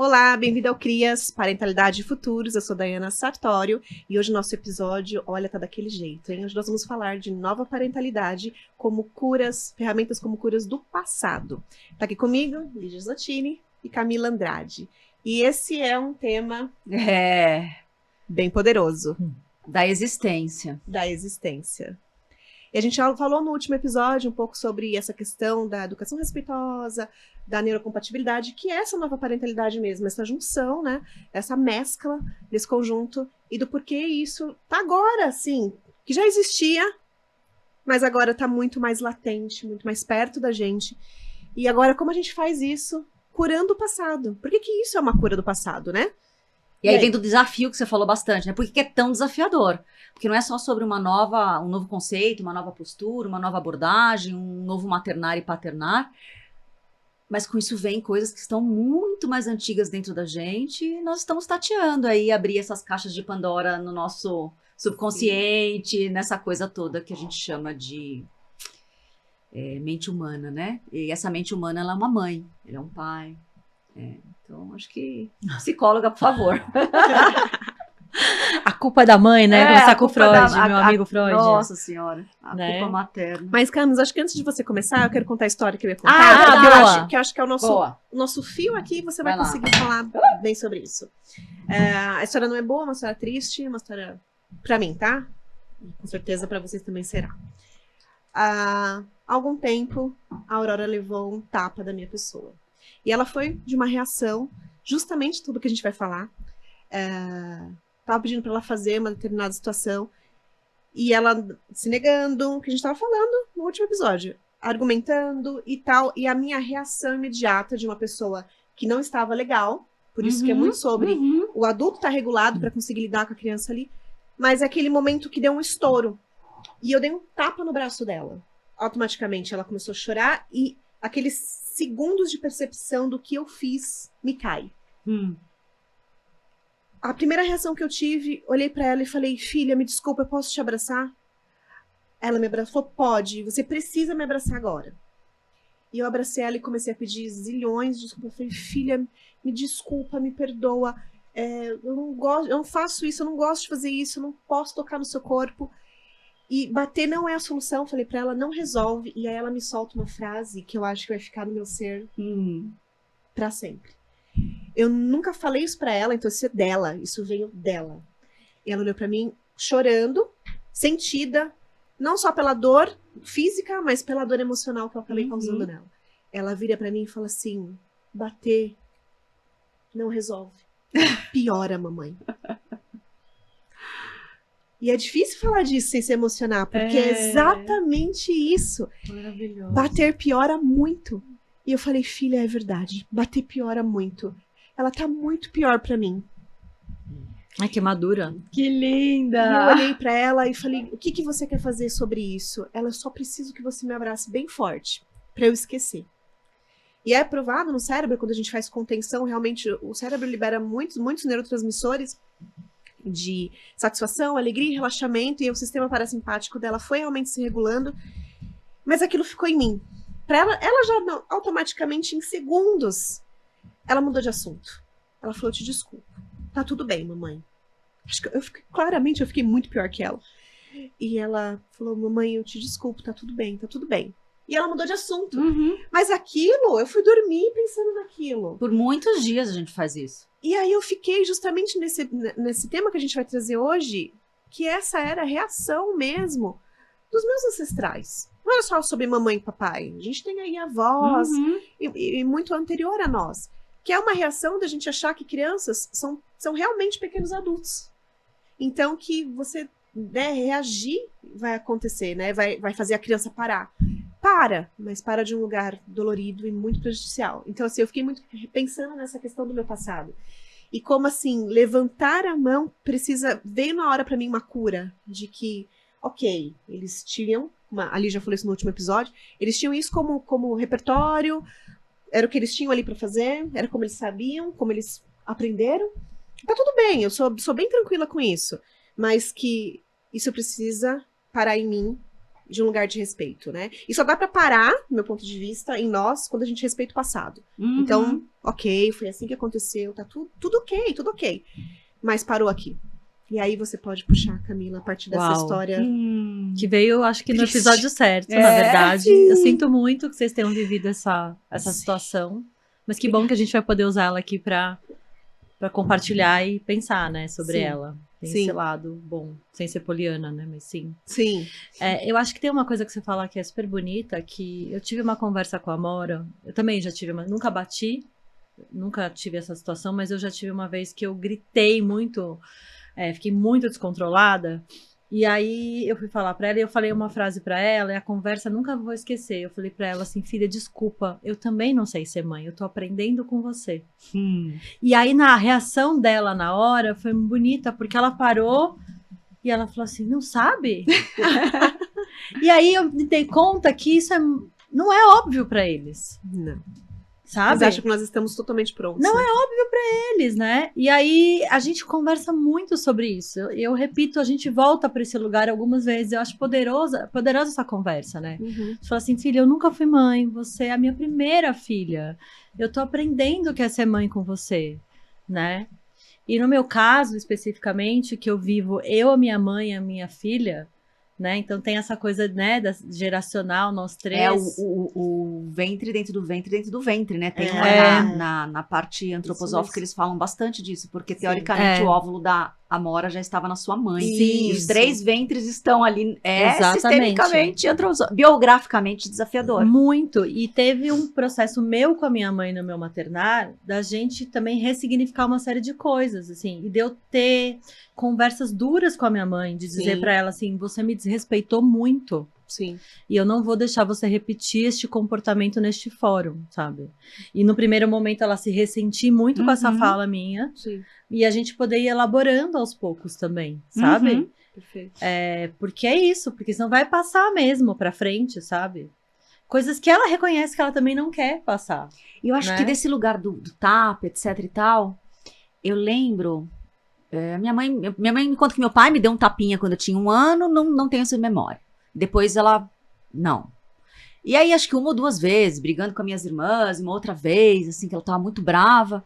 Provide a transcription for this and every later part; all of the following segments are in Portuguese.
Olá, bem-vindo ao Crias, Parentalidade e Futuros. Eu sou Daiana Sartório e hoje o nosso episódio, olha, tá daquele jeito, hein? Hoje nós vamos falar de nova parentalidade como curas, ferramentas como curas do passado. Tá aqui comigo, Lígia Zottini e Camila Andrade. E esse é um tema bem poderoso. Da existência. Da existência. E a gente já falou no último episódio um pouco sobre essa questão da educação respeitosa, da neurocompatibilidade, que é essa nova parentalidade mesmo, essa junção, né? Essa mescla desse conjunto e do porquê isso tá agora, assim, que já existia, mas agora tá muito mais latente, muito mais perto da gente. E agora, como a gente faz isso? Curando o passado. Por que isso é uma cura do passado, né? E aí vem do desafio que você falou bastante, né? Por que é tão desafiador? Porque não é só sobre um novo conceito, uma nova postura, uma nova abordagem, um novo maternar e paternar, mas com isso vem coisas que estão muito mais antigas dentro da gente e nós estamos tateando aí, abrir essas caixas de Pandora no nosso subconsciente, nessa coisa toda que a gente chama de mente humana, né? E essa mente humana, ela é uma mãe, ele é um pai. Então, acho que psicóloga, por favor. A culpa é da mãe, né? Começar com o Freud, meu amigo Freud. Nossa senhora, a né? culpa materna. Mas, Camis, acho que antes de você começar, eu quero contar a história que eu ia contar. boa. Que eu acho que é o nosso fio aqui, e você vai conseguir falar bem sobre isso. A história não é boa, é uma história triste, é uma história pra mim, tá? Com certeza pra vocês também será. Há algum tempo, a Aurora levou um tapa da minha pessoa. E ela foi de uma reação, justamente tudo que a gente vai falar. Tava pedindo pra ela fazer uma determinada situação. E ela se negando, o que a gente tava falando no último episódio. Argumentando e tal. E a minha reação imediata de uma pessoa que não estava legal. Por isso que é muito sobre o adulto estar regulado pra conseguir lidar com a criança ali. Mas é aquele momento que deu um estouro. E eu dei um tapa no braço dela. Automaticamente ela começou a chorar e aqueles segundos de percepção do que eu fiz me cai. A primeira reação que eu tive, olhei pra ela e falei, filha, me desculpa, eu posso te abraçar? Ela me abraçou, pode, você precisa me abraçar agora. E eu abracei ela e comecei a pedir zilhões de desculpas. Eu falei, filha, me desculpa, me perdoa, eu não faço isso, eu não gosto de fazer isso, eu não posso tocar no seu corpo. E bater não é a solução, falei pra ela, não resolve. E aí ela me solta uma frase que eu acho que vai ficar no meu ser pra sempre. Eu nunca falei isso pra ela, então isso é dela, isso veio dela. E ela olhou pra mim chorando, sentida, não só pela dor física, mas pela dor emocional que eu acabei causando nela. Ela vira pra mim e fala assim, bater não resolve, piora, mamãe. E é difícil falar disso sem se emocionar, porque é exatamente isso. Maravilhoso. Bater piora muito. E eu falei, filha, é verdade, bater piora muito. Ela tá muito pior pra mim. Ai, que madura. Que linda! E eu olhei pra ela e falei, o que você quer fazer sobre isso? Ela, eu só preciso que você me abrace bem forte, pra eu esquecer. E é provado no cérebro, quando a gente faz contenção, realmente o cérebro libera muitos neurotransmissores de satisfação, alegria e relaxamento, e o sistema parasimpático dela foi realmente se regulando, mas aquilo ficou em mim. Pra ela já não, automaticamente em segundos, ela mudou de assunto. Ela falou, te desculpo. Tá tudo bem, mamãe. Acho que claramente eu fiquei muito pior que ela. E ela falou, mamãe, eu te desculpo, tá tudo bem, tá tudo bem. E ela mudou de assunto. Mas aquilo, eu fui dormir pensando naquilo. Por muitos dias a gente faz isso. E aí eu fiquei justamente nesse tema que a gente vai trazer hoje, que essa era a reação mesmo dos meus ancestrais. Não era só sobre mamãe e papai. A gente tem aí avós e muito anterior a nós. Que é uma reação da gente achar que crianças são realmente pequenos adultos. Então que você reagir vai acontecer, né? Vai fazer a criança parar. Mas para de um lugar dolorido e muito prejudicial. Então, assim, eu fiquei muito pensando nessa questão do meu passado. E como, assim, levantar a mão veio na hora pra mim uma cura de que, ok, eles tinham, ali já falei isso no último episódio, eles tinham isso como repertório, era o que eles tinham ali pra fazer, era como eles sabiam, como eles aprenderam. Tá tudo bem, eu sou bem tranquila com isso, mas que isso precisa parar em mim de um lugar de respeito, né? E só dá pra parar, do meu ponto de vista, em nós, quando a gente respeita o passado. Então, ok, foi assim que aconteceu, tá tudo ok. Mas parou aqui. E aí você pode puxar, Camila, a partir dessa história. Que veio, acho que no Triste. episódio certo, na verdade. Sim. Eu sinto muito que vocês tenham vivido essa situação. Mas que bom que a gente vai poder usar ela aqui pra compartilhar e pensar, né, sobre ela. Tem esse lado bom, sem ser poliana, né, mas sim. Sim. Eu acho que tem uma coisa que você fala que é super bonita, que eu tive uma conversa com a Amora, eu também já tive, nunca bati, nunca tive essa situação, mas eu já tive uma vez que eu gritei muito, fiquei muito descontrolada, e aí eu fui falar pra ela e eu falei uma frase pra ela, e a conversa nunca vou esquecer, eu falei pra ela assim, filha, desculpa, eu também não sei ser mãe, eu tô aprendendo com você. E aí na reação dela na hora foi bonita, porque ela parou e ela falou assim, não sabe? E aí eu me dei conta que isso não é óbvio pra eles. Não. Sabe? Eles acham que nós estamos totalmente prontos. Não né? é óbvio pra eles, né? E aí a gente conversa muito sobre isso. Eu repito, a gente volta pra esse lugar algumas vezes. Eu acho poderosa essa conversa, né? Você fala assim, filha, eu nunca fui mãe. Você é a minha primeira filha. Eu tô aprendendo o que é ser mãe com você, né? E no meu caso, especificamente, que eu vivo a minha mãe e a minha filha, né? Então tem essa coisa, né, geracional, nós três. O ventre dentro do ventre dentro do ventre, né? Tem na parte antroposófica eles falam bastante disso, porque teoricamente o óvulo da Amora já estava na sua mãe. Sim, e os 3 ventres estão ali. Exatamente. Sistemicamente, biograficamente desafiador. Muito. E teve um processo meu com a minha mãe no meu maternar, da gente também ressignificar uma série de coisas, assim. E de eu ter conversas duras com a minha mãe, de dizer pra ela assim, você me desrespeitou muito. Sim. E eu não vou deixar você repetir este comportamento neste fórum, sabe? E no primeiro momento ela se ressentiu muito com essa fala minha. Sim. E a gente poder ir elaborando aos poucos também, sabe? Perfeito. Porque é isso, porque senão vai passar mesmo pra frente, sabe? Coisas que ela reconhece que ela também não quer passar. E eu acho que desse lugar do tapa, etc e tal, eu lembro... minha mãe me conta que meu pai me deu um tapinha quando eu tinha 1 ano, não tenho essa memória. Depois ela... Não. E aí acho que 1 ou 2 vezes, brigando com as minhas irmãs, uma outra vez, assim, que ela tava muito brava.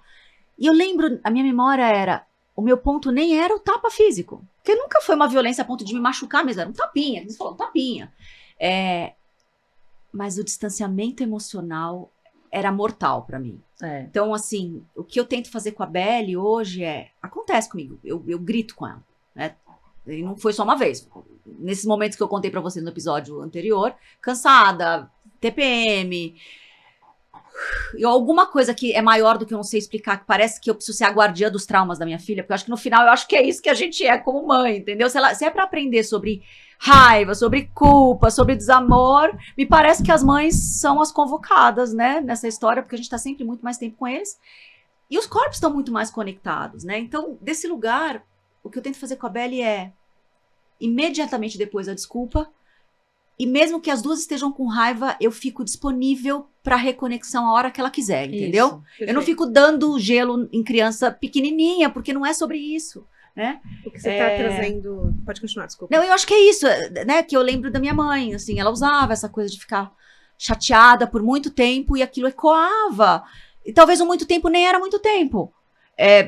E eu lembro, a minha memória era... O meu ponto nem era o tapa físico. Porque nunca foi uma violência a ponto de me machucar mesmo. Era um tapinha, você falou, um tapinha. Mas o distanciamento emocional era mortal pra mim. Então, assim, o que eu tento fazer com a Belle hoje acontece comigo. Eu grito com ela, né? E não foi só uma vez. Nesses momentos que eu contei pra vocês no episódio anterior, cansada, TPM, e alguma coisa que é maior do que eu não sei explicar, que parece que eu preciso ser a guardiã dos traumas da minha filha, porque eu acho que no final, eu acho que é isso que a gente é como mãe, entendeu? Se é pra aprender sobre raiva, sobre culpa, sobre desamor, me parece que as mães são as convocadas, né, nessa história, porque a gente tá sempre muito mais tempo com eles, e os corpos estão muito mais conectados, né? Então, desse lugar, o que eu tento fazer com a Belle é, imediatamente depois da desculpa, e mesmo que as duas estejam com raiva, eu fico disponível pra reconexão a hora que ela quiser, entendeu? Eu não fico dando gelo em criança pequenininha, porque não é sobre isso, né? O que você tá trazendo... Pode continuar, desculpa. Não, eu acho que é isso, né? Que eu lembro da minha mãe, assim, ela usava essa coisa de ficar chateada por muito tempo e aquilo ecoava. E talvez o muito tempo nem era muito tempo.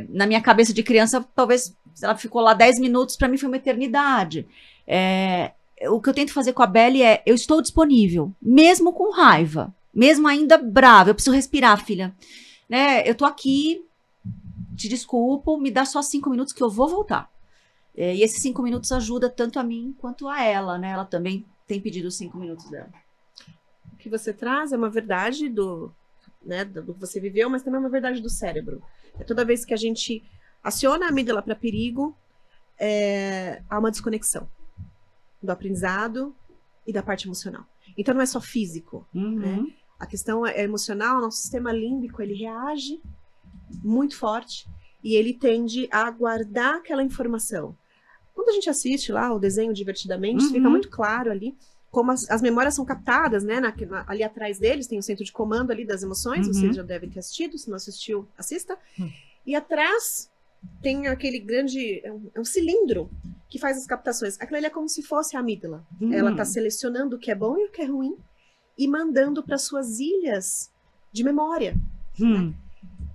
Na minha cabeça de criança, talvez ela ficou lá 10 minutos, pra mim foi uma eternidade. O que eu tento fazer com a Belle eu estou disponível, mesmo com raiva, mesmo ainda brava, eu preciso respirar, filha, né, eu tô aqui, te desculpo, me dá só 5 minutos que eu vou voltar, e esses 5 minutos ajuda tanto a mim quanto a ela, né, ela também tem pedido os 5 minutos dela. O que você traz é uma verdade do que você viveu, mas também é uma verdade do cérebro. Toda vez que a gente aciona a amígdala para perigo, há uma desconexão do aprendizado e da parte emocional. Então não é só físico, né? A questão é emocional, nosso sistema límbico, ele reage muito forte e ele tende a guardar aquela informação. Quando a gente assiste lá o desenho Divertidamente, isso fica muito claro ali, como as memórias são captadas, né? Ali atrás deles tem o centro de comando ali das emoções, vocês já devem ter assistido, se não assistiu, assista. E atrás tem aquele grande, é um cilindro que faz as captações. Aquilo ali é como se fosse a amígdala. Ela está selecionando o que é bom e o que é ruim e mandando para suas ilhas de memória. Né?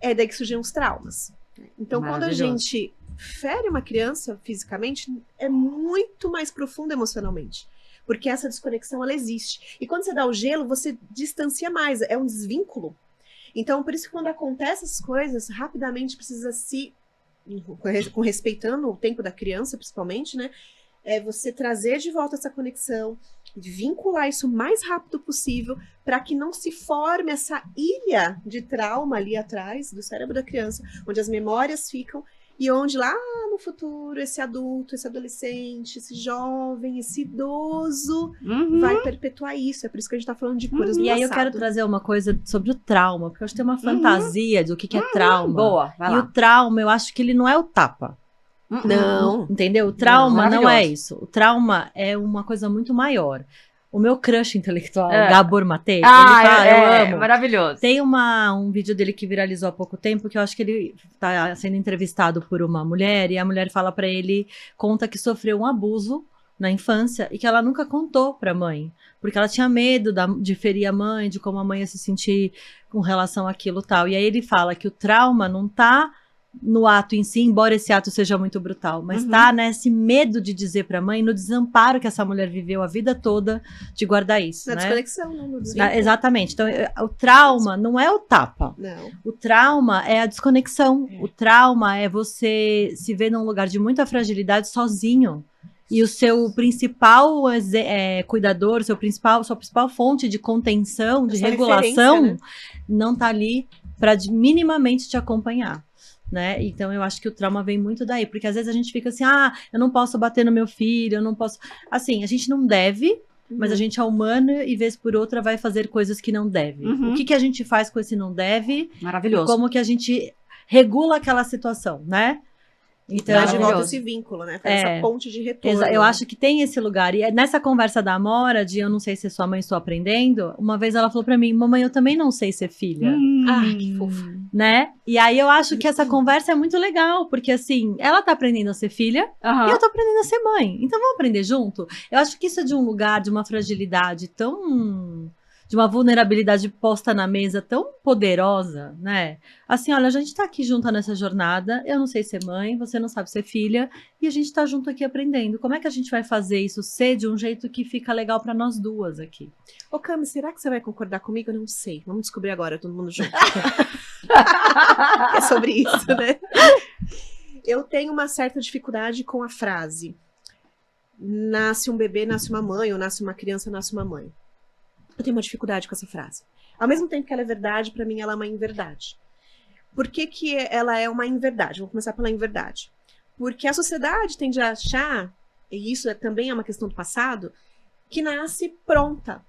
É daí que surgem os traumas. Então, quando a gente fere uma criança fisicamente, é muito mais profundo emocionalmente. Porque essa desconexão, ela existe. E quando você dá o gelo, você distancia mais. É um desvínculo. Então, por isso que quando acontecem essas coisas, rapidamente precisa se... respeitando o tempo da criança, principalmente, né? É você trazer de volta essa conexão, vincular isso o mais rápido possível, para que não se forme essa ilha de trauma ali atrás do cérebro da criança, onde as memórias ficam, e onde lá no futuro esse adulto, esse adolescente, esse jovem, esse idoso vai perpetuar isso. É por isso que a gente tá falando de curas do E aí eu passado. quero trazer uma coisa sobre o trauma, porque eu acho que tem uma fantasia do que é trauma. Boa, vai lá. E o trauma, eu acho que ele não é o tapa. Não. Entendeu? O trauma não é maravilhoso. isso. O trauma é uma coisa muito maior. O meu crush intelectual, Gabor Mate, ele Ah, fala, eu amo. maravilhoso. Tem um vídeo dele que viralizou há pouco tempo, que eu acho que ele tá sendo entrevistado por uma mulher, e a mulher fala pra ele, conta que sofreu um abuso na infância, e que ela nunca contou pra mãe, porque ela tinha medo de ferir a mãe, de como a mãe ia se sentir com relação àquilo e tal. E aí ele fala que o trauma não tá no ato em si, embora esse ato seja muito brutal, mas tá nesse medo de dizer pra mãe, no desamparo que essa mulher viveu a vida toda de guardar isso, Na né? desconexão, né? No desvínculo. Exatamente. Então, o trauma não é o tapa. Não. O trauma é a desconexão. O trauma é você se ver num lugar de muita fragilidade sozinho. E o seu principal cuidador, sua principal fonte de contenção, de Essa regulação, referência, né? não tá ali para minimamente te acompanhar. Né? Então eu acho que o trauma vem muito daí, porque às vezes a gente fica assim, eu não posso bater no meu filho, eu não posso... Assim, a gente não deve, mas a gente é humana e vez por outra vai fazer coisas que não deve. O que a gente faz com esse não deve? Maravilhoso. E como que a gente regula aquela situação, né? Então, Traz de volta Maravilhoso. esse vínculo, né? Faz essa ponte de retorno. Eu acho que tem esse lugar. E nessa conversa da Amora, de eu não sei se sua mãe estou aprendendo, uma vez ela falou pra mim, mamãe, eu também não sei ser filha. Ai, que fofo. Né? E aí eu acho que essa conversa é muito legal, porque assim, ela tá aprendendo a ser filha e eu tô aprendendo a ser mãe. Então vamos aprender junto? Eu acho que isso é de um lugar, de uma fragilidade tão... de uma vulnerabilidade posta na mesa tão poderosa, né? Assim, olha, a gente tá aqui junto nessa jornada, eu não sei ser mãe, você não sabe ser filha, e a gente tá junto aqui aprendendo. Como é que a gente vai fazer isso ser de um jeito que fica legal pra nós duas aqui? Ô, Cami, será que você vai concordar comigo? Eu não sei. Vamos descobrir agora, todo mundo junto. É sobre isso, né? Eu tenho uma certa dificuldade com a frase nasce um bebê, nasce uma mãe, ou nasce uma criança, nasce uma mãe. Eu tenho uma dificuldade com essa frase. Ao mesmo tempo que ela é verdade, pra mim ela é uma inverdade. Por que que ela é uma inverdade? Vamos começar pela inverdade. Porque a sociedade tende a achar, e isso também é uma questão do passado, que nasce pronta.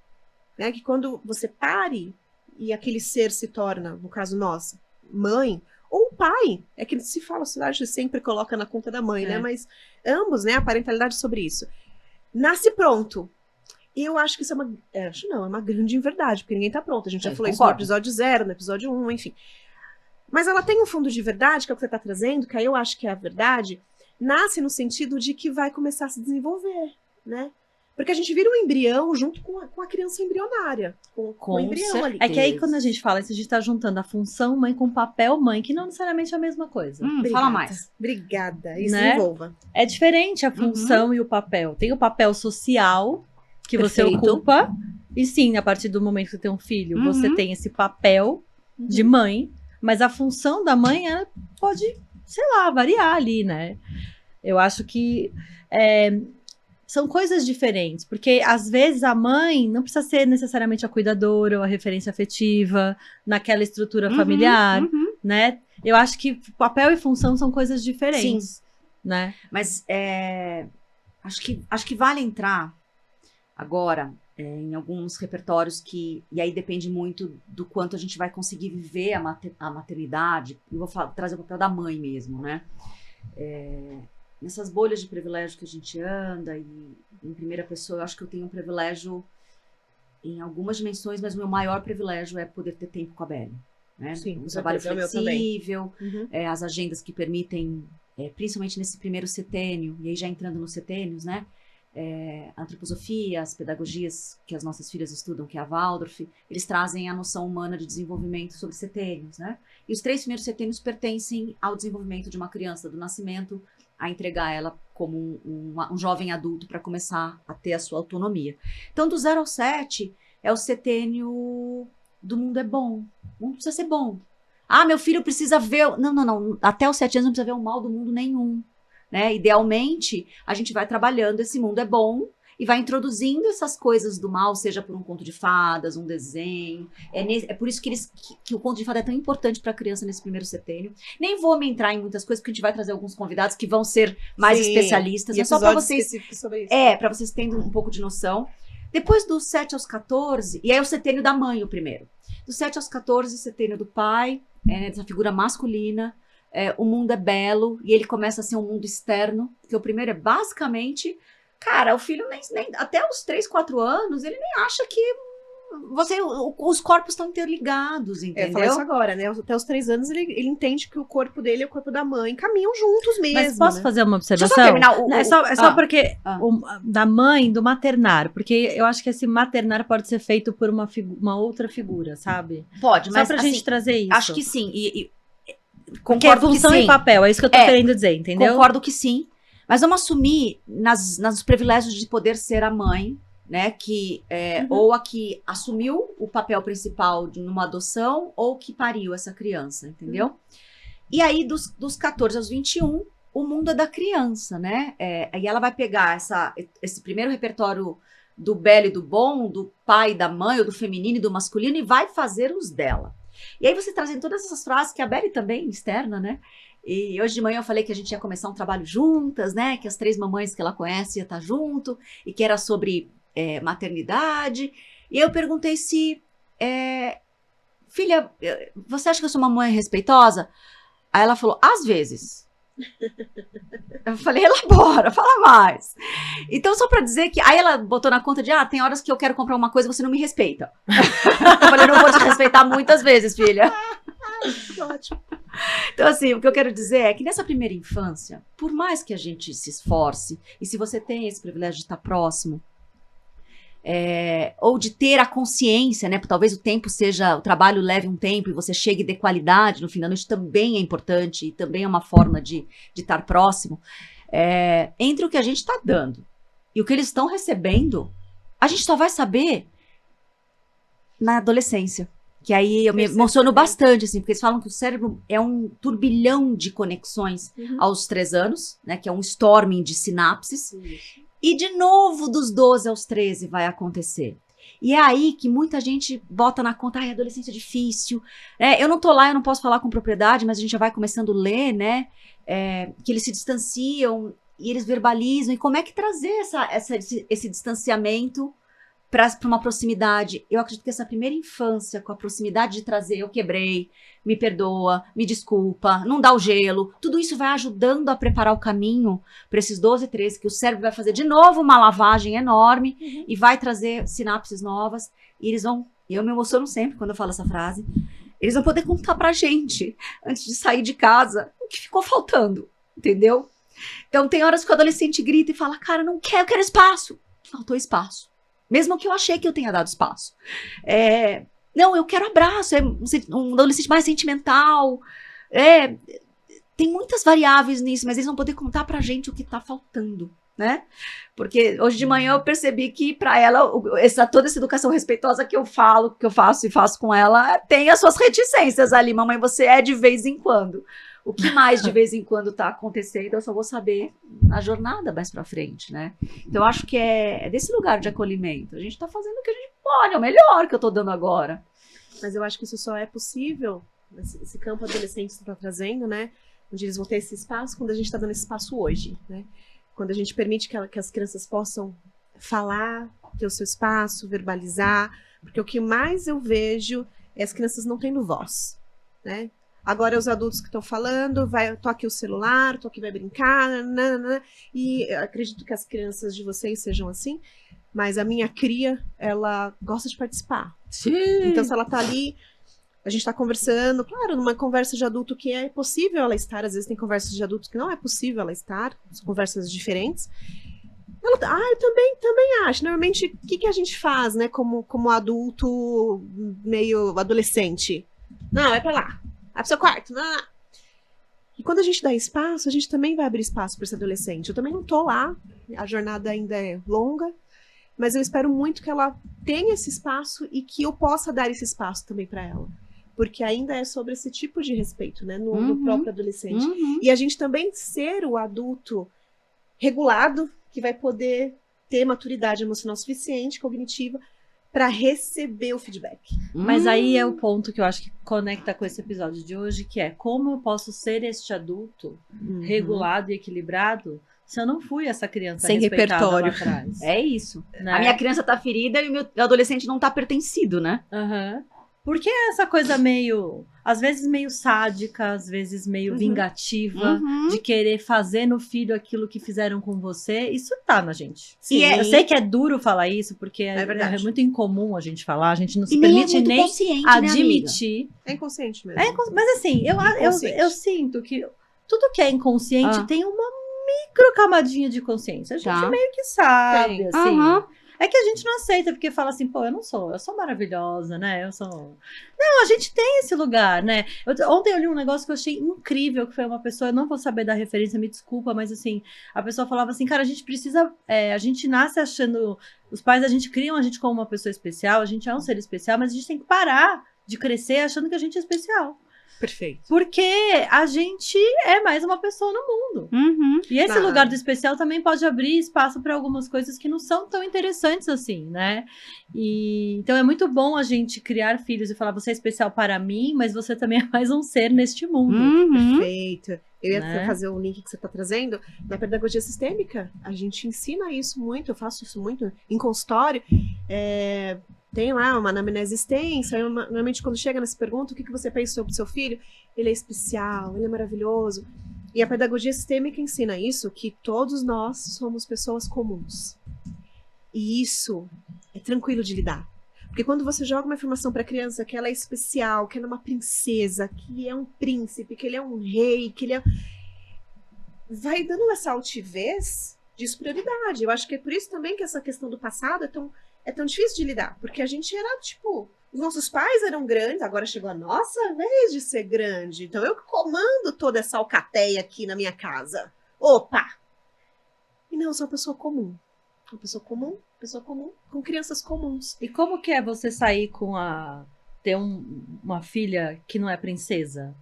Né? Que quando você pare e aquele ser se torna, no caso nós, mãe ou pai, é que se fala, a sociedade sempre coloca na conta da mãe, né? Mas ambos, né? A parentalidade sobre isso. Nasce pronto. E eu acho que isso é uma... é uma grande inverdade, porque ninguém tá pronto. A gente já falou isso no episódio 0, no episódio 1, enfim. Mas ela tem um fundo de verdade, que é o que você tá trazendo, que aí eu acho que é a verdade, nasce no sentido de que vai começar a se desenvolver, né? Porque a gente vira um embrião junto com a criança embrionária, com o embrião ali. É que aí quando a gente fala isso, a gente tá juntando a função mãe com o papel mãe, que não necessariamente é a mesma coisa. Fala mais. Obrigada, isso Né? envolva. É diferente a função e o papel. Tem o papel social, que você Perfeito. ocupa, e sim, a partir do momento que você tem um filho, você tem esse papel de mãe, mas a função da mãe, ela pode, sei lá, variar ali, né? Eu acho que são coisas diferentes, porque às vezes a mãe não precisa ser necessariamente a cuidadora ou a referência afetiva naquela estrutura familiar, né? Eu acho que papel e função são coisas diferentes, né? Mas acho que vale entrar agora em alguns repertórios e aí depende muito do quanto a gente vai conseguir viver a maternidade. Eu vou trazer o papel da mãe mesmo, né? Nessas bolhas de privilégio que a gente anda e em primeira pessoa, eu acho que eu tenho um privilégio em algumas dimensões, mas o meu maior privilégio é poder ter tempo com a Belle. né? Sim, Um com trabalho certeza, é o meu também. flexível, as agendas que permitem, principalmente nesse primeiro setênio, e aí já entrando nos setênios, né? A antroposofia, as pedagogias que as nossas filhas estudam, que é a Waldorf, eles trazem a noção humana de desenvolvimento sobre setênios, né? E os 3 primeiros setênios pertencem ao desenvolvimento de uma criança, do nascimento a entregar ela como um jovem adulto para começar a ter a sua autonomia. Então, do 0 ao 7 é o setênio do mundo é bom. O mundo precisa ser bom. Ah, meu filho precisa ver... Não. Até os 7 anos não precisa ver o mal do mundo nenhum. Né? Idealmente, a gente vai trabalhando esse mundo é bom e vai introduzindo essas coisas do mal, seja por um conto de fadas, um desenho. É por isso que o conto de fada é tão importante para a criança nesse primeiro setênio. Nem vou me entrar em muitas coisas, porque a gente vai trazer alguns convidados que vão ser mais especialistas. É só para vocês. Sobre isso. Para vocês terem um pouco de noção. Depois dos 7 aos 14, e aí é o setênio da mãe o primeiro. Dos 7 aos 14, setênio do pai, essa figura masculina. O mundo é belo, e ele começa a ser um mundo externo, porque o primeiro é basicamente, cara, o filho nem até os 3, 4 anos, ele nem acha que os corpos estão interligados, entendeu? Eu falo isso agora, né? Até os 3 anos ele entende que o corpo dele e o corpo da mãe caminham juntos mesmo. Mas posso fazer uma observação? Deixa eu só terminar É só porque da mãe, do maternar, porque eu acho que esse maternar pode ser feito por uma outra figura, sabe? Pode, mas só pra gente trazer isso. Acho que sim, porque é função e papel, é isso que eu tô querendo dizer, entendeu? Concordo que sim, mas vamos assumir nos privilégios de poder ser a mãe, né, que ou a que assumiu o papel principal numa adoção, ou que pariu essa criança, entendeu? E aí, dos 14 aos 21, o mundo é da criança, né? E ela vai pegar esse primeiro repertório do belo e do bom, do pai e da mãe, ou do feminino e do masculino, e vai fazer os dela. E aí você trazendo todas essas frases, que a Beli também externa, né? E hoje de manhã eu falei que a gente ia começar um trabalho juntas, né? Que as 3 mamães que ela conhece ia estar junto, e que era sobre maternidade. E eu perguntei se, filha, você acha que eu sou uma mãe respeitosa? Aí ela falou, às vezes. Eu falei, elabora, fala mais. Então, só pra dizer que... Aí ela botou na conta de, tem horas que eu quero comprar uma coisa e você não me respeita. Eu falei, não vou te respeitar muitas vezes, filha. Ótimo. Então, assim, o que eu quero dizer é que nessa primeira infância, por mais que a gente se esforce, e se você tem esse privilégio de estar próximo, ou de ter a consciência, né? Porque talvez o trabalho leve um tempo e você chegue de qualidade no fim da noite, também é importante e também é uma forma de estar próximo. Entre o que a gente está dando e o que eles estão recebendo, a gente só vai saber na adolescência. Que aí eu me emociono bastante, assim, porque eles falam que o cérebro é um turbilhão de conexões aos 3 anos, né? Que é um storming de sinapses. E, de novo, dos 12 aos 13 vai acontecer. E é aí que muita gente bota na conta, adolescência é difícil. Eu não tô lá, eu não posso falar com propriedade, mas a gente já vai começando a ler, né? Que eles se distanciam e eles verbalizam. E como é que trazer esse distanciamento para uma proximidade? Eu acredito que essa primeira infância, com a proximidade de trazer, eu quebrei, me perdoa, me desculpa, não dá o gelo, tudo isso vai ajudando a preparar o caminho para esses 12, 13, que o cérebro vai fazer de novo uma lavagem enorme e vai trazer sinapses novas, e eles vão, e eu me emociono sempre quando eu falo essa frase, eles vão poder contar pra gente, antes de sair de casa, o que ficou faltando, entendeu? Então tem horas que o adolescente grita e fala, cara, não quero, eu quero espaço. Faltou espaço. Mesmo que eu achei que eu tenha dado espaço. Não, eu quero abraço, um adolescente mais sentimental. Tem muitas variáveis nisso, mas eles vão poder contar pra gente o que tá faltando, né? Porque hoje de manhã eu percebi que pra ela, toda essa educação respeitosa que eu falo, que eu faço e faço com ela, tem as suas reticências ali. Mamãe, você é de vez em quando. O que mais de vez em quando tá acontecendo, eu só vou saber na jornada mais pra frente, né? Então, eu acho que é desse lugar de acolhimento. A gente tá fazendo o que a gente pode, é o melhor que eu tô dando agora. Mas eu acho que isso só é possível, esse campo adolescente que você tá trazendo, né? Onde eles vão ter esse espaço, quando a gente tá dando esse espaço hoje, né? Quando a gente permite que as crianças possam falar, ter o seu espaço, verbalizar, porque o que mais eu vejo é as crianças não tendo voz, né? Agora os adultos que estão falando, toque o celular, toque vai brincar, nanana, e acredito que as crianças de vocês sejam assim, mas a minha cria, ela gosta de participar. Sim. Então se ela tá ali, A gente tá conversando, claro, numa conversa de adulto que é possível ela estar, às vezes tem conversas de adulto que não é possível ela estar, são conversas diferentes. Ela, eu também acho. Normalmente, o que a gente faz, né, como adulto meio adolescente? Não, é pra lá. Vai pro seu quarto. Não. E quando a gente dá espaço, a gente também vai abrir espaço para esse adolescente. Eu também não tô lá, a jornada ainda é longa, mas eu espero muito que ela tenha esse espaço e que eu possa dar esse espaço também para ela. Porque ainda é sobre esse tipo de respeito, né, no próprio adolescente. E a gente também ser o adulto regulado, que vai poder ter maturidade emocional suficiente, cognitiva, para receber o feedback. Mas aí é o ponto que eu acho que conecta com esse episódio de hoje, que é como eu posso ser este adulto regulado e equilibrado se eu não fui essa criança sem repertório lá atrás. É isso. Né? A minha criança tá ferida e o meu adolescente não tá pertencido, né? Porque é essa coisa meio, às vezes meio sádica, às vezes meio vingativa, de querer fazer no filho aquilo que fizeram com você, isso tá na gente. Sim. E eu sei que é duro falar isso, porque é muito incomum a gente falar, a gente não se permite nem admitir. É inconsciente mesmo. Mas assim, eu sinto que tudo que é inconsciente tem uma micro camadinha de consciência. A gente meio que sabe, assim. É que a gente não aceita, porque fala assim, pô, eu sou maravilhosa, né? Não, a gente tem esse lugar, né? Ontem eu li um negócio que eu achei incrível, que foi uma pessoa, eu não vou saber da referência, me desculpa, mas assim, a pessoa falava assim, cara, a gente precisa, a gente nasce achando, os pais da gente criam a gente como uma pessoa especial, a gente é um ser especial, mas a gente tem que parar de crescer achando que a gente é especial. Perfeito. Porque a gente é mais uma pessoa no mundo. E esse lugar do especial também pode abrir espaço para algumas coisas que não são tão interessantes assim, né? Então é muito bom a gente criar filhos e falar, você é especial para mim, mas você também é mais um ser neste mundo. Perfeito. Eu ia fazer o link que você está trazendo. Na pedagogia sistêmica, a gente ensina isso muito, eu faço isso muito em consultório. Tem lá uma anamnese extensa, normalmente quando chega nessa pergunta, o que você pensa sobre o seu filho? Ele é especial, ele é maravilhoso. E a pedagogia sistêmica ensina isso, que todos nós somos pessoas comuns. E isso é tranquilo de lidar. Porque quando você joga uma informação para a criança que ela é especial, que ela é uma princesa, que é um príncipe, que ele é um rei, que ele é... vai dando essa altivez de superioridade. Eu acho que é por isso também que essa questão do passado é tão difícil de lidar, porque a gente era, tipo, os nossos pais eram grandes, agora chegou a nossa vez de ser grande, então eu que comando toda essa alcateia aqui na minha casa. Opa! E não, eu sou uma pessoa comum. Uma pessoa comum, com crianças comuns. E como que é você sair ter uma filha que não é princesa?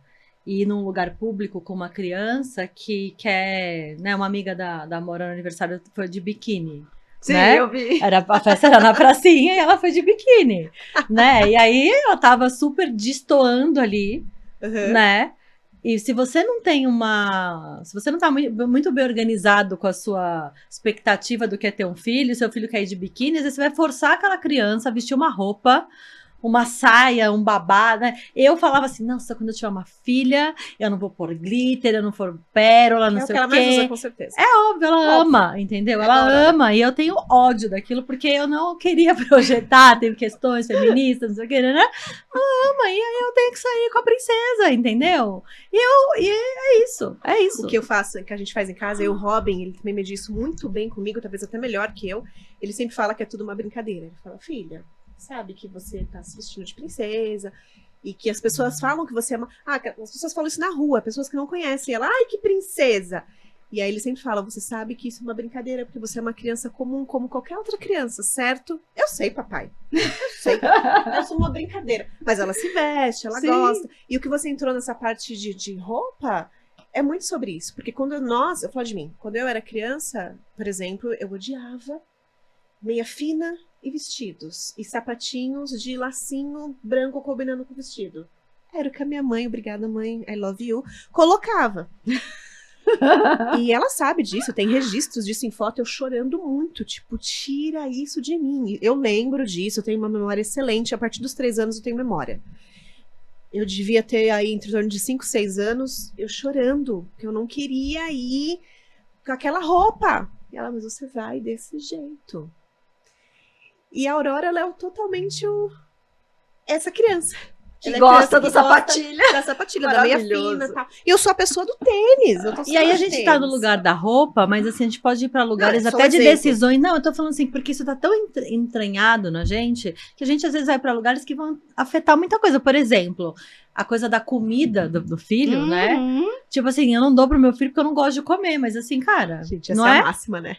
E ir num lugar público com uma criança que quer, né, uma amiga da Amora no aniversário foi de biquíni. Sim, né? eu vi. A festa era na pracinha e ela foi de biquíni, né? E aí ela tava super destoando ali, né? E se você não tem se você não tá muito bem organizado com a sua expectativa do que é ter um filho, seu filho quer ir de biquíni, às vezes você vai forçar aquela criança a vestir uma roupa, uma saia, um babá, né? Eu falava assim, nossa, quando eu tiver uma filha, eu não vou pôr glitter, eu não vou pôr pérola, não sei o quê. É o que ela mais usa, com certeza. É óbvio, ela ama, entendeu? Ela ama, e eu tenho ódio daquilo, porque eu não queria projetar, teve questões feministas, não sei o quê, né? Ela ama, e aí eu tenho que sair com a princesa, entendeu? E é isso. O que eu faço, que a gente faz em casa, o Robin, ele também me diz isso muito bem comigo, talvez até melhor que eu, ele sempre fala que é tudo uma brincadeira. Ele fala, filha, sabe que você tá se vestindo de princesa e que as pessoas falam que você é uma... as pessoas falam isso na rua, pessoas que não conhecem. Ela, ai, que princesa! E aí ele sempre fala, você sabe que isso é uma brincadeira porque você é uma criança comum como qualquer outra criança, certo? Eu sei, papai. Eu sei. Eu sou uma brincadeira. Mas ela se veste, ela gosta. E o que você entrou nessa parte de roupa é muito sobre isso. Porque eu falo de mim, quando eu era criança, por exemplo, eu odiava meia fina e vestidos, e sapatinhos de lacinho branco combinando com o vestido. Era o que a minha mãe, obrigada mãe, I love you, colocava. E ela sabe disso, tem registros disso em foto, eu chorando muito, tipo, tira isso de mim. Eu lembro disso, eu tenho uma memória excelente, a partir dos 3 anos eu tenho memória. Eu devia ter aí entre torno de 5, 6 anos, eu chorando, que eu não queria ir com aquela roupa. E ela, mas você vai desse jeito. E a Aurora, ela é totalmente essa criança. Que Ela é gosta criança do que gosta sapatilha. da sapatilha, da meia Maravilhoso. fina e tal. E eu sou a pessoa do tênis. Eu tô E aí só a de gente tá no tênis. lugar da roupa, mas assim, a gente pode ir pra lugares Não, é só até um de exemplo. decisões. Não, eu tô falando assim, porque isso tá tão entranhado na gente, que a gente às vezes vai pra lugares que vão afetar muita coisa. Por exemplo, a coisa da comida do filho, né? Uhum. Tipo assim, eu não dou pro meu filho porque eu não gosto de comer, mas assim, cara, Gente, não essa é é? a máxima, né?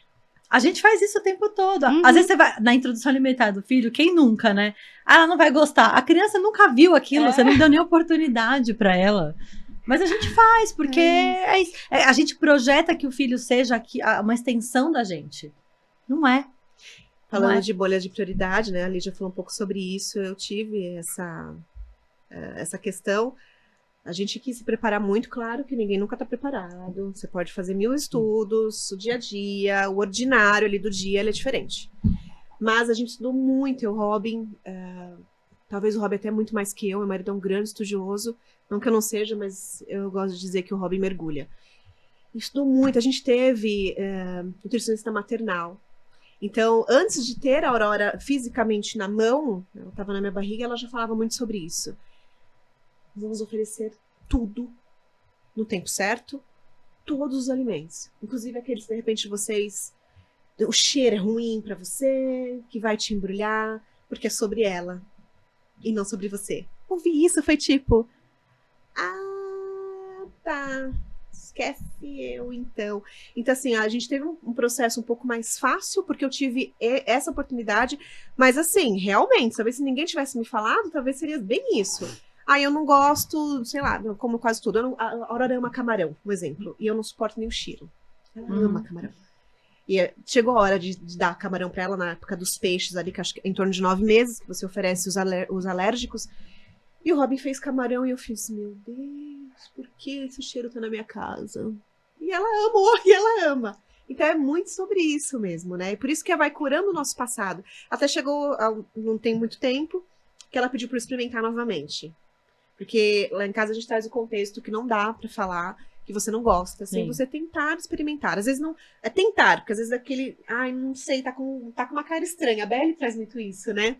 A gente faz isso o tempo todo. Uhum. Às vezes você vai na introdução alimentar do filho, quem nunca, né? Ah, ela não vai gostar. A criança nunca viu aquilo, você não deu nem oportunidade pra ela. Mas a gente faz, porque é isso. A gente projeta que o filho seja uma extensão da gente. Não é. Falando Não é. de bolha de prioridade, né? A Lídia falou um pouco sobre isso. Eu tive essa questão. A gente quis se preparar muito, claro que ninguém nunca está preparado. Você pode fazer 1000 estudos, o dia a dia, o ordinário ali do dia, ele é diferente. Mas a gente estudou muito, eu, Robin, talvez o Robin até muito mais que eu, meu marido é um grande estudioso, não que eu não seja, mas eu gosto de dizer que o Robin mergulha. Estudou muito, a gente teve nutricionista maternal. Então, antes de ter a Aurora fisicamente na mão, ela estava na minha barriga, ela já falava muito sobre isso. Vamos oferecer tudo no tempo certo, todos os alimentos. Inclusive aqueles, de repente, o cheiro é ruim pra você, que vai te embrulhar, porque é sobre ela e não sobre você. Ouvi isso, foi tipo, tá, esquece eu então. Então, assim, a gente teve um processo um pouco mais fácil, porque eu tive essa oportunidade, mas assim, realmente, talvez se ninguém tivesse me falado, talvez seria bem isso. Eu não gosto, sei lá, eu como quase tudo. A Aurora ama camarão, um exemplo. E eu não suporto nem o cheiro. Ela ama camarão. E chegou a hora de dar camarão pra ela na época dos peixes ali, que acho que é em torno de 9 meses, que você oferece os alérgicos. E o Robin fez camarão e eu fiz, meu Deus, por que esse cheiro tá na minha casa? E ela amou, e ela ama. Então é muito sobre isso mesmo, né? E por isso que vai curando o nosso passado. Até chegou, não tem muito tempo, que ela pediu pra eu experimentar novamente. Porque lá em casa a gente traz o contexto que não dá pra falar que você não gosta, sem você tentar experimentar. Às vezes não. É tentar, porque às vezes aquele. Não sei, tá com uma cara estranha. A Belly traz muito isso, né?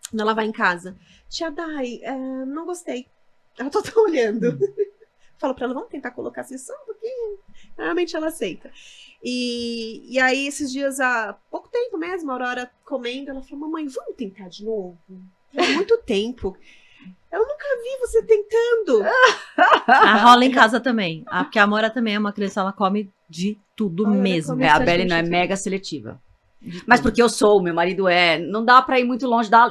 Quando ela vai em casa. Tia Dai, não gostei. Ela tá olhando. Falo pra ela, vamos tentar colocar assim só um pouquinho. Normalmente ela aceita. E aí, esses dias, há pouco tempo mesmo, a Aurora comendo, ela falou, mamãe, vamos tentar de novo? Faz muito tempo. Eu nunca vi você tentando. Rola em casa também. Porque a Amora também é uma criança, ela come de tudo mesmo. A Belly não é mega seletiva. Mas porque eu sou, meu marido não dá pra ir muito longe da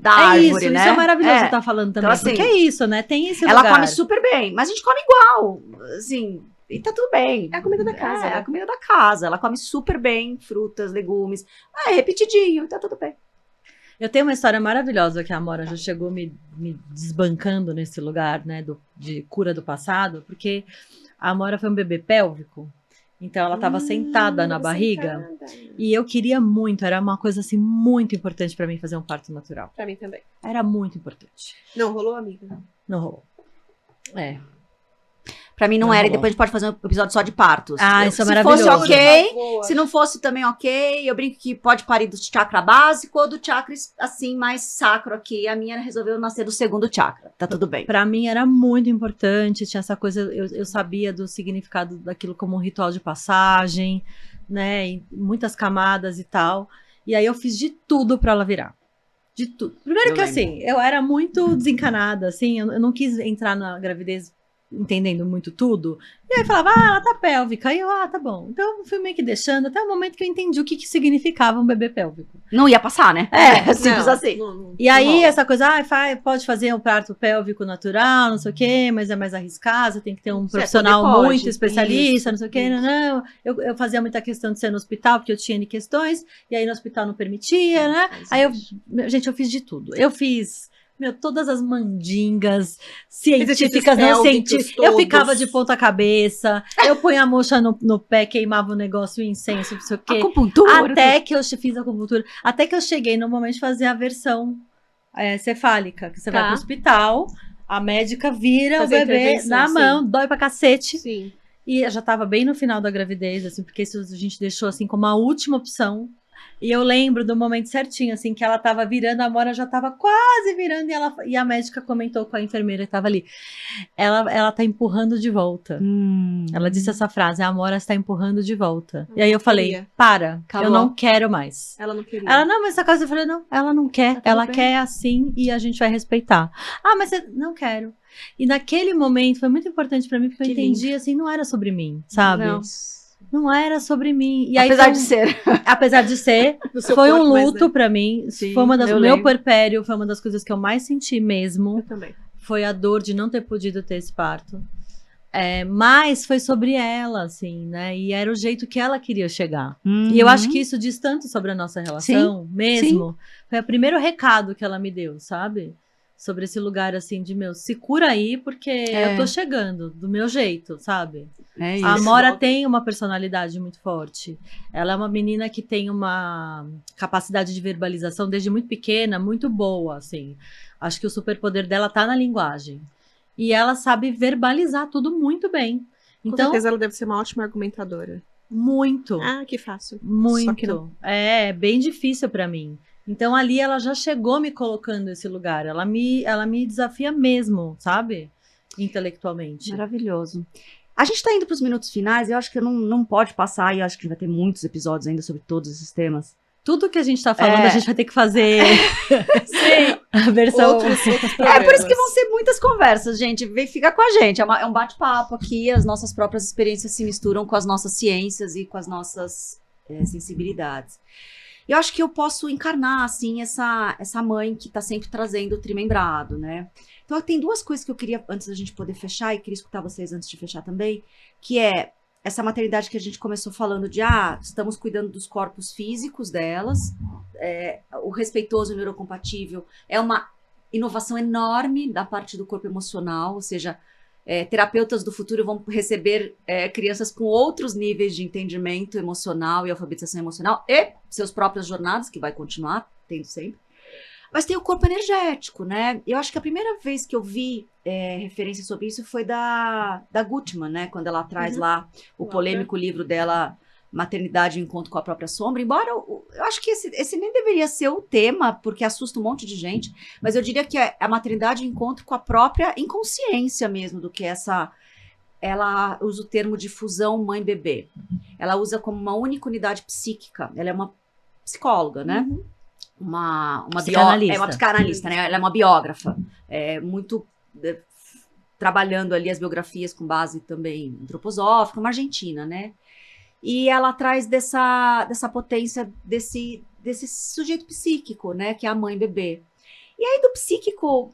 árvore, né? Isso é maravilhoso você tá falando também. Então, assim, porque é isso, né? Tem esse lugar. Ela come super bem, mas a gente come igual, assim, e tá tudo bem. É a comida da casa. É a comida da casa. Ela come super bem, frutas, legumes. É repetidinho, tá tudo bem. Eu tenho uma história maravilhosa que a Amora já chegou me desbancando nesse lugar, né, de cura do passado, porque a Amora foi um bebê pélvico, então ela estava sentada na barriga, e eu queria muito, era uma coisa assim muito importante para mim fazer um parto natural. Pra mim também. Era muito importante. Não rolou, amiga? Não rolou. Pra mim não era, e depois a gente pode fazer um episódio só de partos. Isso é maravilhoso. Se fosse ok, se não fosse também ok, eu brinco que pode parir do chakra básico ou do chakra, assim, mais sacro aqui. A minha resolveu nascer do segundo chakra, tá tudo bem. Pra mim era muito importante, tinha essa coisa, eu sabia do significado daquilo como um ritual de passagem, né, em muitas camadas e tal. E aí eu fiz de tudo pra ela virar. De tudo. Primeiro assim, eu era muito desencanada, assim, eu não quis entrar na gravidez entendendo muito tudo, e aí falava, ela tá pélvica, e eu, tá bom. Então eu fui meio que deixando, até o momento que eu entendi o que significava um bebê pélvico. Não ia passar, né? Simples assim. E aí essa coisa, pode fazer um parto pélvico natural, não sei o quê, mas é mais arriscado, você tem que ter um profissional muito especialista, não sei o quê, não. Eu fazia muita questão de ser no hospital, porque eu tinha questões, e aí no hospital não permitia, né? Aí eu fiz de tudo. Eu fiz todas as mandingas científicas, não científicas. Eu ficava de ponta cabeça, eu punha a mocha no pé, queimava o negócio, o incenso, não sei o quê. Acupuntura. Até que eu fiz acupuntura. Até que eu cheguei no momento de fazer a versão cefálica, que você vai pro hospital, a médica vira o bebê na mão, dói pra cacete. Sim. E eu já tava bem no final da gravidez, assim, porque isso a gente deixou assim como a última opção. E eu lembro do momento certinho, assim, que ela tava virando, a Amora já tava quase virando, e a médica comentou com a enfermeira que tava ali. Ela tá empurrando de volta. Ela disse essa frase, a Amora está empurrando de volta. Ela E aí eu não falei, queria. para, Acabou. eu não quero mais. Ela não queria. Ela, não, mas essa casa, eu falei, não, ela não quer, tudo ela bem. quer assim e a gente vai respeitar. Ah, mas você, não quero. E naquele momento foi muito importante pra mim, porque eu Que entendi, assim, não era sobre mim, sabe? Não. Não era sobre mim. E aí Apesar foi de ser. apesar de ser, No seu foi um corpo, mas, luto né? pra mim. Sim, Foi uma das, eu o meu lembro. puerpério foi uma das coisas que eu mais senti mesmo. Eu também. Foi a dor de não ter podido ter esse parto. Mas foi sobre ela, assim, né? E era o jeito que ela queria chegar. E eu acho que isso diz tanto sobre a nossa relação, mesmo. Foi o primeiro recado que ela me deu, sabe? Sobre esse lugar, assim, de, meu, se cura aí, porque eu tô chegando, do meu jeito, sabe? É isso. A Amora tem uma personalidade muito forte. Ela é uma menina que tem uma capacidade de verbalização desde muito pequena, muito boa, assim. Acho que o superpoder dela tá na linguagem. E ela sabe verbalizar tudo muito bem. Com Então, certeza ela deve ser uma ótima argumentadora. muito, Ah, que fácil. muito. Só que não. É bem difícil pra mim. Então ali ela já chegou me colocando nesse lugar. Ela me desafia mesmo, sabe? Intelectualmente. Maravilhoso. A gente tá indo pros minutos finais, eu acho que não pode passar, e eu acho que vai ter muitos episódios ainda sobre todos esses temas. Tudo que a gente tá falando, a gente vai ter que fazer Sim. a versão. Outros É por isso programas. que vão ser muitas conversas, gente. Vem ficar com a gente. É um bate-papo aqui. As nossas próprias experiências se misturam com as nossas ciências e com as nossas sensibilidades. Eu acho que eu posso encarnar, assim, essa mãe que tá sempre trazendo o trimembrado, né? Então, tem duas coisas que eu queria, antes da gente poder fechar, e queria escutar vocês antes de fechar também, que é essa maternidade que a gente começou falando de, estamos cuidando dos corpos físicos delas, o respeitoso e neurocompatível é uma inovação enorme da parte do corpo emocional, ou seja, terapeutas do futuro vão receber crianças com outros níveis de entendimento emocional e alfabetização emocional e seus próprias jornadas, que vai continuar tendo sempre. Mas tem o corpo energético, né? Eu acho que a primeira vez que eu vi referência sobre isso foi da Gutmann, né? Quando ela traz lá o polêmico livro dela, Maternidade e Encontro com a Própria Sombra. Embora eu acho que esse nem deveria ser o tema, porque assusta um monte de gente, mas eu diria que a maternidade e encontro com a própria inconsciência mesmo, do que ela usa o termo de fusão mãe-bebê. Ela usa como uma única unidade psíquica. Ela é uma psicóloga, né? Uma Psicanalista. É uma psicanalista, né? Ela é uma biógrafa, muito trabalhando ali as biografias com base também antroposófica, uma argentina, né? E ela traz dessa potência desse sujeito psíquico, né? Que é a mãe-bebê. E aí do psíquico,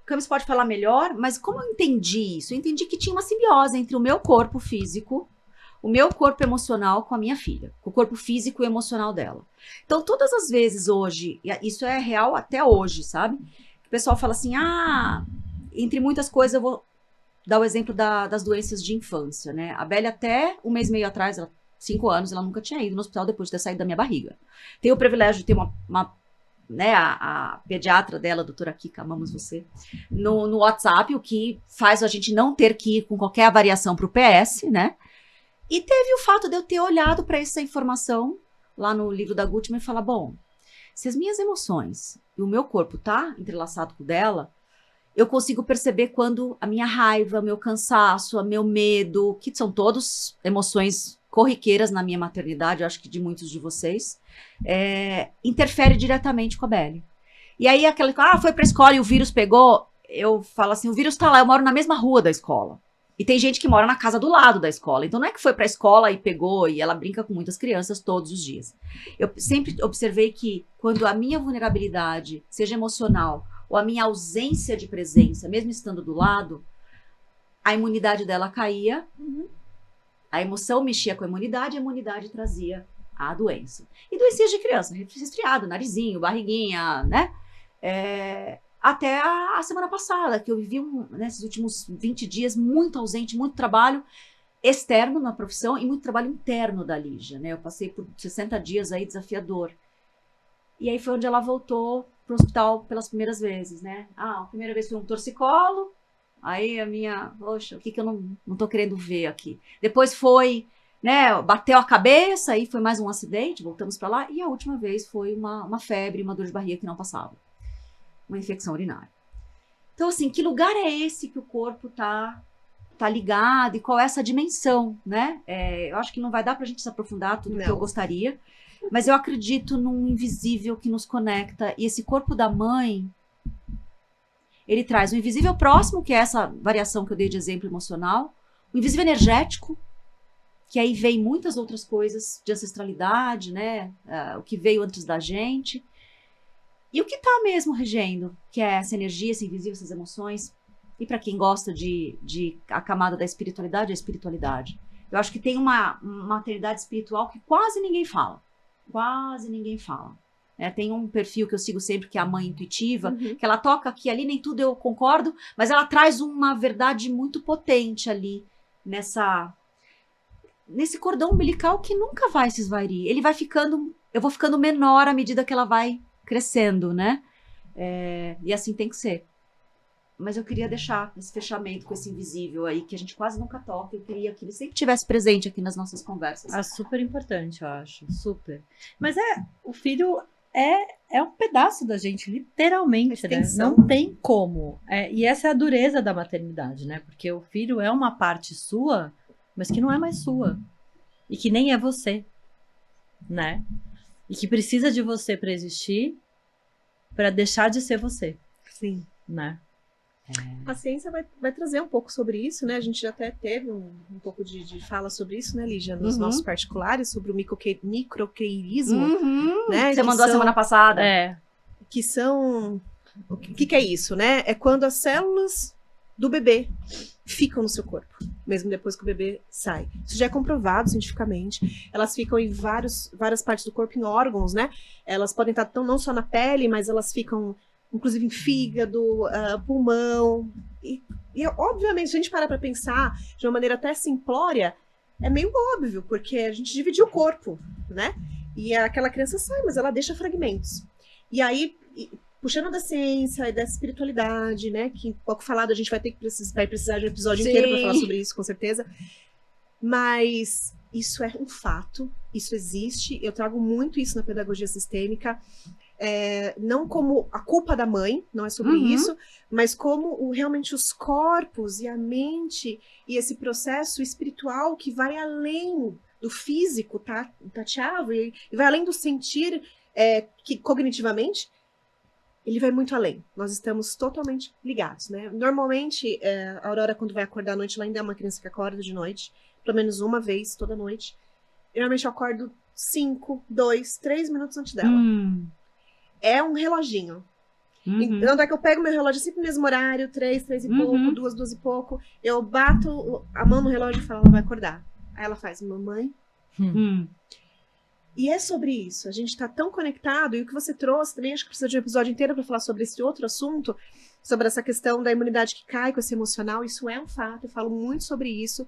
Camis pode falar melhor, mas como eu entendi isso? Eu entendi que tinha uma simbiose entre o meu corpo físico, o meu corpo emocional com a minha filha, com o corpo físico e emocional dela. Então, todas as vezes hoje, e isso é real até hoje, sabe? O pessoal fala assim, entre muitas coisas eu vou dar o exemplo das doenças de infância, né? A Bélia até um mês e meio atrás, 5 anos, ela nunca tinha ido no hospital depois de ter saído da minha barriga. Tenho o privilégio de ter né, a pediatra dela, a doutora Kika, amamos você, no WhatsApp, o que faz a gente não ter que ir com qualquer avariação para o PS, né? E teve o fato de eu ter olhado para essa informação lá no livro da Gutmann e falar, bom, se as minhas emoções e o meu corpo tá entrelaçado com o dela, eu consigo perceber quando a minha raiva, meu cansaço, meu medo, que são todos emoções corriqueiras na minha maternidade, eu acho que de muitos de vocês, interfere diretamente com a Belle. E aí aquela, foi pra escola e o vírus pegou, eu falo assim, o vírus tá lá, eu moro na mesma rua da escola. E tem gente que mora na casa do lado da escola. Então não é que foi pra escola e pegou, e ela brinca com muitas crianças todos os dias. Eu sempre observei que quando a minha vulnerabilidade, seja emocional, ou a minha ausência de presença, mesmo estando do lado, a imunidade dela caía, a emoção mexia com a imunidade trazia a doença. E doenças de criança, resfriado, narizinho, barriguinha, né? Até a semana passada, que eu vivi nesses últimos 20 dias muito ausente, muito trabalho externo na profissão e muito trabalho interno da Lígia, né? Eu passei por 60 dias aí desafiador. E aí foi onde ela voltou pro hospital pelas primeiras vezes, né? A primeira vez foi um torcicolo, aí a minha, poxa, o que eu não tô querendo ver aqui? Depois foi né, bateu a cabeça, aí foi mais um acidente, voltamos para lá, e a última vez foi uma febre, uma dor de barriga que não passava. Uma infecção urinária. Então, assim, que lugar é esse que o corpo tá ligado e qual é essa dimensão, né? Eu acho que não vai dar pra gente se aprofundar tudo que eu gostaria, mas eu acredito num invisível que nos conecta, e esse corpo da mãe, ele traz o invisível próximo, que é essa variação que eu dei de exemplo emocional, o invisível energético, que aí vem muitas outras coisas de ancestralidade, né? O que veio antes da gente, e o que tá mesmo regendo, que é essa energia, esse invisível, essas emoções. E para quem gosta de a camada da espiritualidade, a espiritualidade. Eu acho que tem uma maternidade espiritual que quase ninguém fala. Quase ninguém fala. Tem um perfil que eu sigo sempre, que é a Mãe Intuitiva, que ela toca aqui e ali, nem tudo eu concordo, mas ela traz uma verdade muito potente ali, nesse cordão umbilical que nunca vai se esvairir. Ele vai ficando, eu vou ficando menor à medida que ela vai crescendo, né? E assim tem que ser. Mas eu queria deixar esse fechamento com esse invisível aí, que a gente quase nunca toca. Eu queria que ele sempre estivesse presente aqui nas nossas conversas. Super importante, eu acho. Super. Mas o filho é um pedaço da gente, literalmente, né? Não tem como. E essa é a dureza da maternidade, né? Porque o filho é uma parte sua, mas que não é mais sua. E que nem é você, né? E que precisa de você para existir, para deixar de ser você. Sim. Né? A ciência vai trazer um pouco sobre isso, né? A gente já até teve um pouco de fala sobre isso, né, Lígia? Nos nossos particulares, sobre o microqueirismo, né? Você mandou a semana passada. Que são... O que é isso, né? É quando as células do bebê ficam no seu corpo, mesmo depois que o bebê sai. Isso já é comprovado cientificamente. Elas ficam em várias partes do corpo, em órgãos, né? Elas podem estar não só na pele, mas elas ficam... inclusive em fígado, pulmão, e obviamente, se a gente parar para pensar de uma maneira até simplória, é meio óbvio, porque a gente dividiu o corpo, né? E aquela criança sai, mas ela deixa fragmentos. E aí, puxando da ciência e da espiritualidade, né? Que pouco falado, a gente vai precisar de um episódio inteiro para falar sobre isso, com certeza. Mas isso é um fato, isso existe, eu trago muito isso na pedagogia sistêmica. Não como a culpa da mãe, não é sobre isso, mas como realmente os corpos e a mente e esse processo espiritual que vai além do físico, tateável, e vai além do sentir, que cognitivamente, ele vai muito além. Nós estamos totalmente ligados, né? Normalmente, a Aurora, quando vai acordar à noite, ela ainda é uma criança que acorda de noite, pelo menos uma vez toda noite. Normalmente eu acordo 5, 2, 3 minutos antes dela. É um reloginho. Então, é que eu pego meu relógio sempre no mesmo horário, 3 e pouco, 2 e pouco. Eu bato a mão no relógio e falo, ela vai acordar. Aí ela faz, mamãe. E é sobre isso. A gente tá tão conectado. E o que você trouxe também, acho que precisa de um episódio inteiro para falar sobre esse outro assunto, sobre essa questão da imunidade que cai com esse emocional. Isso é um fato. Eu falo muito sobre isso.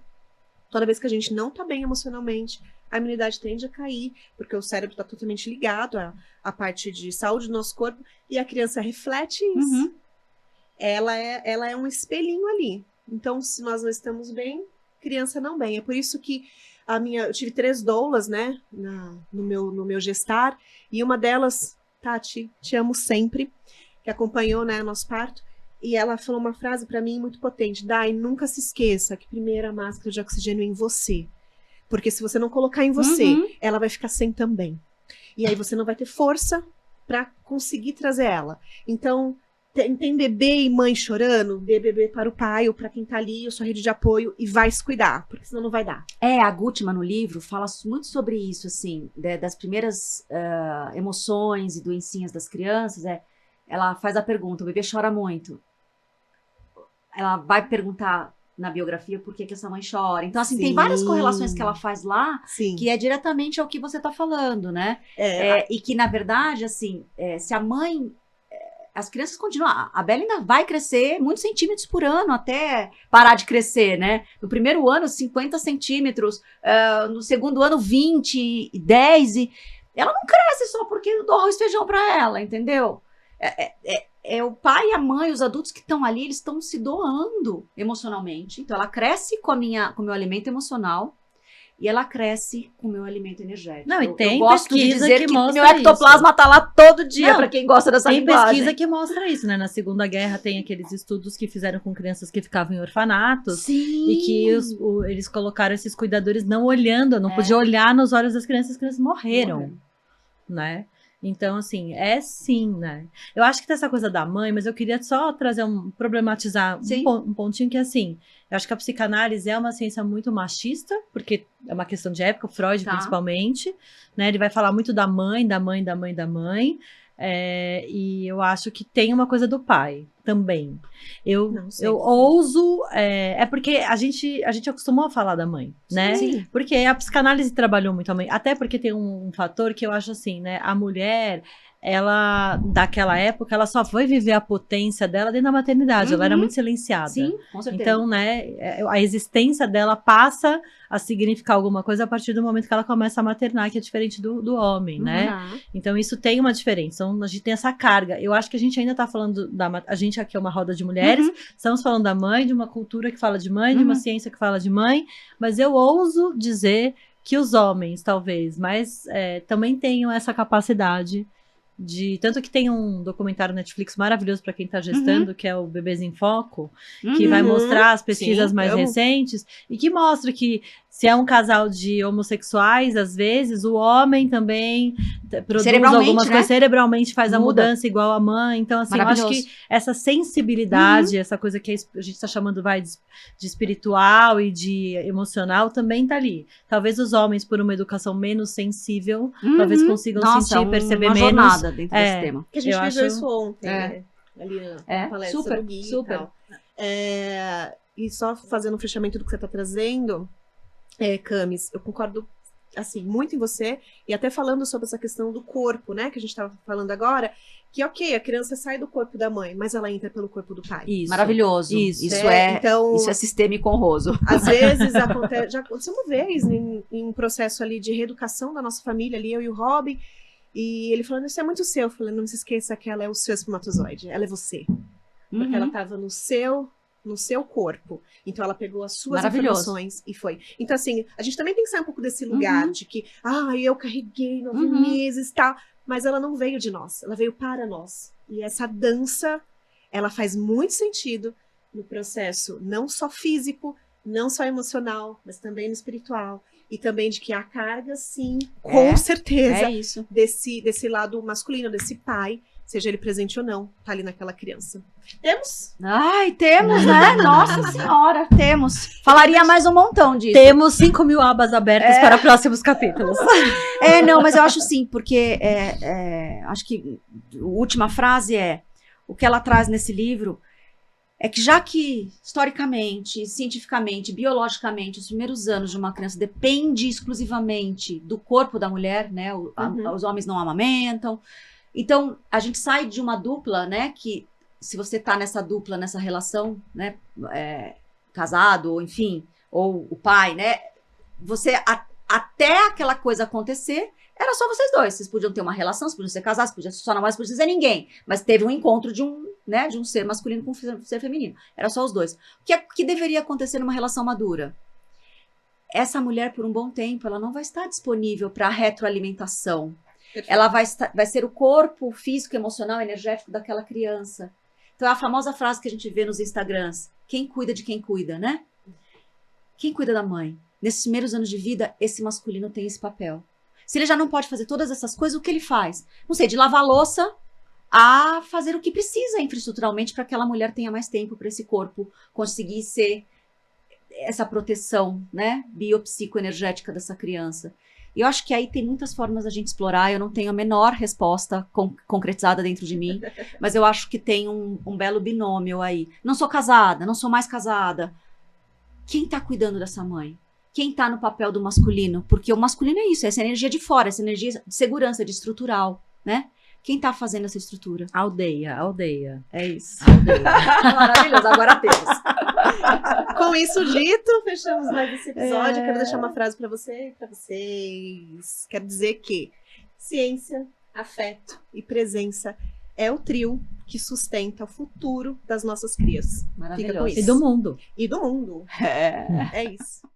Toda vez que a gente não tá bem emocionalmente, a imunidade tende a cair, porque o cérebro está totalmente ligado à parte de saúde do nosso corpo, e a criança reflete isso. Ela é um espelhinho ali. Então, se nós não estamos bem, criança não bem. É por isso que eu tive 3 doulas, né, no meu gestar, e uma delas, Tati, te amo sempre, que acompanhou, né, nosso parto, e ela falou uma frase para mim muito potente: Dai, nunca se esqueça que primeiro a máscara de oxigênio é em você. Porque se você não colocar em você, ela vai ficar sem também. E aí você não vai ter força para conseguir trazer ela. Então, tem bebê e mãe chorando, dê bebê para o pai ou para quem tá ali, a sua rede de apoio, e vai se cuidar, porque senão não vai dar. A Gutmann, no livro, fala muito sobre isso, assim, das primeiras emoções e doencinhas das crianças. Ela faz a pergunta, o bebê chora muito. Ela vai perguntar na biografia por que essa mãe chora. Então, assim, tem várias correlações que ela faz lá, que é diretamente ao que você tá falando, né? E que, na verdade, assim, se a mãe... as crianças continuam... A Bela ainda vai crescer muitos centímetros por ano até parar de crescer, né? No primeiro ano, 50 centímetros. No segundo ano, 20, 10. E ela não cresce só porque eu dou arroz e feijão pra ela, entendeu? O pai e a mãe, os adultos que estão ali, eles estão se doando emocionalmente. Então, ela cresce com o meu alimento emocional e ela cresce com o meu alimento energético. Não, e tem eu gosto de pesquisa dizer que que mostra meu ectoplasma tá lá todo dia, Não, para quem gosta dessa Tem linguagem. pesquisa que mostra isso, né? Na Segunda Guerra tem aqueles estudos que fizeram com crianças que ficavam em orfanatos. Sim. E que eles colocaram esses cuidadores não olhando, não podia olhar nos olhos das crianças, as crianças morreram, né? Então, assim, sim, né? Eu acho que tem essa coisa da mãe, mas eu queria só problematizar um pontinho que, assim, eu acho que a psicanálise é uma ciência muito machista, porque é uma questão de época, Freud principalmente, né? Ele vai falar muito da mãe, e eu acho que tem uma coisa do pai também. Eu ouso, é porque a gente acostumou a falar da mãe, né? Sim. Porque a psicanálise trabalhou muito a mãe, até porque tem um fator que eu acho assim, né? A mulher, ela, daquela época, ela só foi viver a potência dela dentro da maternidade, ela era muito silenciada. Sim, com certeza. Então, né, a existência dela passa a significar alguma coisa a partir do momento que ela começa a maternar, que é diferente do homem, né? Então, isso tem uma diferença. Então, a gente tem essa carga. Eu acho que a gente ainda tá falando a gente aqui é uma roda de mulheres, estamos falando da mãe, de uma cultura que fala de mãe, de uma ciência que fala de mãe, mas eu ouso dizer que os homens, talvez, mas também tenham essa capacidade tanto que tem um documentário Netflix maravilhoso para quem está gestando, que é o Bebês em Foco, que vai mostrar as pesquisas mais recentes e que mostra que se é um casal de homossexuais, às vezes, o homem também produz algumas coisas, cerebralmente faz a mudança igual a mãe. Então, assim, eu acho que essa sensibilidade, essa coisa que a gente está chamando de espiritual e de emocional, também tá ali. Talvez os homens, por uma educação menos sensível, talvez consigam sentir, perceber menos. Jornada dentro desse tema. Que a gente viveu isso ontem, né? Ali na palestra do Gui super. E tal. E só fazendo um fechamento do que você está trazendo, Camis, eu concordo assim, muito em você, e até falando sobre essa questão do corpo, né, que a gente estava falando agora, que a criança sai do corpo da mãe, mas ela entra pelo corpo do pai. Isso. Maravilhoso. Isso é sistêmico honroso. Às vezes já aconteceu uma vez em um processo ali de reeducação da nossa família, ali eu e o Robin, e ele falando, isso é muito seu. Eu falei, não se esqueça que ela é o seu espermatozoide, ela é você. Porque ela estava no seu corpo. Então ela pegou as suas informações e foi. Então, assim, a gente também tem que sair um pouco desse lugar de que, eu carreguei 9 meses e tal, mas ela não veio de nós, ela veio para nós. E essa dança, ela faz muito sentido no processo, não só físico, não só emocional, mas também no espiritual. E também de que há carga, sim, com certeza, desse lado masculino, desse pai, seja ele presente ou não, tá ali naquela criança. Temos? Temos, né? Nossa Senhora, temos. Falaria mais um montão disso. Temos 5.000 abas abertas para próximos capítulos. Mas eu acho sim, porque acho que a última frase o que ela traz nesse livro é que já que, historicamente, cientificamente, biologicamente, os primeiros anos de uma criança depende exclusivamente do corpo da mulher, né? Os homens não amamentam. Então, a gente sai de uma dupla, né? Que se você tá nessa dupla, nessa relação, né? Casado, ou enfim, ou o pai, né? Você, até aquela coisa acontecer, era só vocês dois. Vocês podiam ter uma relação, vocês podiam ser casados, vocês podiam ser só namorados, vocês podiam ser ninguém. Mas teve um encontro de um ser masculino com um ser feminino. Era só os dois. O que deveria acontecer numa relação madura? Essa mulher, por um bom tempo, ela não vai estar disponível para retroalimentação. Ela vai ser o corpo físico, emocional, energético daquela criança. Então, é a famosa frase que a gente vê nos Instagrams. Quem cuida de quem cuida, né? Quem cuida da mãe? Nesses primeiros anos de vida, esse masculino tem esse papel. Se ele já não pode fazer todas essas coisas, o que ele faz? Não sei, de lavar a louça a fazer o que precisa infraestruturalmente para que aquela mulher tenha mais tempo para esse corpo conseguir ser essa proteção, né? Biopsicoenergética dessa criança. E eu acho que aí tem muitas formas da gente explorar. Eu não tenho a menor resposta concretizada dentro de mim, mas eu acho que tem um belo binômio aí. Não sou casada, não sou mais casada. Quem tá cuidando dessa mãe? Quem tá no papel do masculino? Porque o masculino é isso, essa energia de fora, essa energia de segurança, de estrutural, né? Quem tá fazendo essa estrutura? Aldeia. É isso. Aldeia. Maravilhoso, agora temos. Com isso dito, fechamos mais esse episódio. Quero deixar uma frase para você e para vocês. Quero dizer que ciência, afeto e presença é o trio que sustenta o futuro das nossas crias. Maravilhoso. E do mundo. E do mundo. É isso.